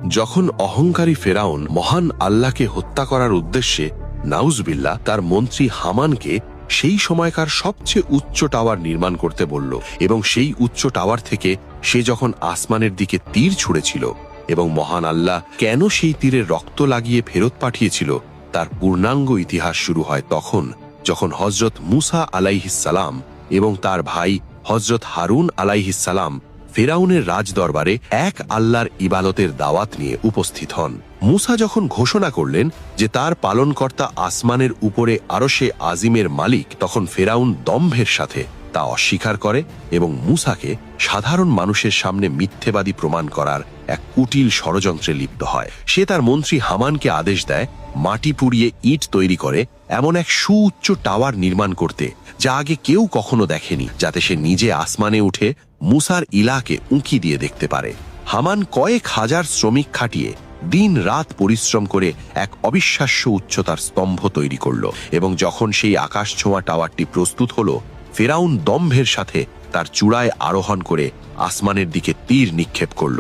যখন অহংকারী ফেরাউন মহান আল্লাহকে হত্যা করার উদ্দেশ্যে নাউজবিল্লাহ তার মন্ত্রী হামানকে সেই সময়কার সবচেয়ে উচ্চ টাওয়ার নির্মাণ করতে বলল, এবং সেই উচ্চ টাওয়ার থেকে সে যখন আসমানের দিকে তীর ছুঁড়েছিল এবং মহান আল্লাহ কেন সেই তীরে রক্ত লাগিয়ে ফেরত পাঠিয়েছিল তার পূর্ণাঙ্গ ইতিহাস শুরু হয় তখন, যখন হজরত মুসা আলাইহিসসালাম এবং তার ভাই হজরত হারুন আলাইহিসসালাম ফেরাউনের রাজদরবারে এক আল্লাহর ইবাদতের দাওয়াত নিয়ে উপস্থিত হন। মুসা যখন ঘোষণা করলেন যে তার পালনকর্তা আসমানের উপরে আরশে আজিমের মালিক, তখন ফেরাউন দম্ভের সাথে তা অস্বীকার করে এবং মুসাকে সাধারণ মানুষের সামনে মিথ্যেবাদী প্রমাণ করার এক কুটিল ষড়যন্ত্রে লিপ্ত হয়। সে তার মন্ত্রী হামানকে আদেশ দেয় মাটি পুড়িয়ে ইট তৈরি করে এমন এক সুউচ্চ টাওয়ার নির্মাণ করতে যা আগে কেউ কখনো দেখেনি, যাতে সে নিজে আসমানে উঠে মুসার ইলাকে উঁকি দিয়ে দেখতে পারে। হামান কয়েক হাজার শ্রমিক খাটিয়ে দিন রাত পরিশ্রম করে এক অবিশ্বাস্য উচ্চতার স্তম্ভ তৈরি করল, এবং যখন সেই আকাশ ছোঁয়া টাওয়ারটি প্রস্তুত হল, ফেরাউন দম্ভের সাথে তার চূড়ায় আরোহণ করে আসমানের দিকে তীর নিক্ষেপ করল।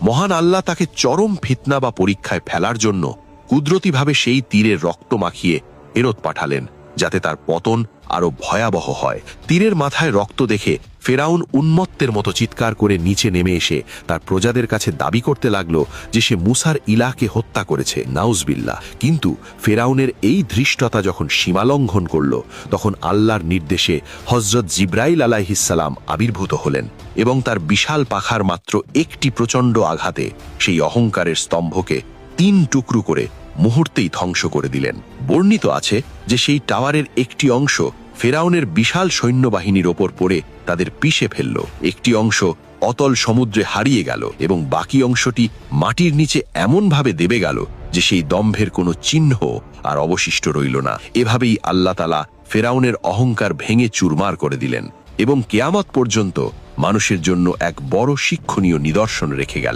মহান আল্লাহ তাকে চরম ফিতনা বা পরীক্ষায় ফেলার জন্য কুদরতিভাবে সেই তীরের রক্ত মাখিয়ে ফেরত পাঠালেন, যাতে তার পতন আরো ভয়াবহ হয়। তীরের মাথায় রক্ত দেখে ফেরাউন উন্মত্তের মতো চিৎকার করে নিচে নেমে এসে তার প্রজাদের কাছে দাবি করতে লাগলো যে সে মুসার ইলাকে হত্যা করেছে, নাউজবিল্লাহ। কিন্তু ফেরাউনের এই ধৃষ্টতা যখন সীমালঙ্ঘন করল, তখন আল্লাহর নির্দেশে হজরত জিব্রাইল আলাইহিসসালাম আবির্ভূত হলেন এবং তার বিশাল পাখার মাত্র একটি প্রচণ্ড আঘাতে সেই অহংকারের স্তম্ভকে 3 টুকরো করে মুহূর্তেই ধ্বংস করে দিলেন। বর্ণিত আছে যে সেই টাওয়ারের একটি অংশ ফেরাউনের বিশাল সৈন্যবাহিনীর ওপর পড়ে তাদের পিষে ফেলল, একটি অংশ অতল সমুদ্রে হারিয়ে গেল এবং বাকি অংশটি মাটির নিচে এমনভাবে দেবে গেল যে সেই দম্ভের কোনো চিহ্ন আর অবশিষ্ট রইল না। এভাবেই আল্লাহ তাআলা ফেরাউনের অহংকার ভেঙে চুরমার করে দিলেন এবং কিয়ামত পর্যন্ত মানুষের জন্য এক বড় শিক্ষণীয় নিদর্শন রেখে গেলেন।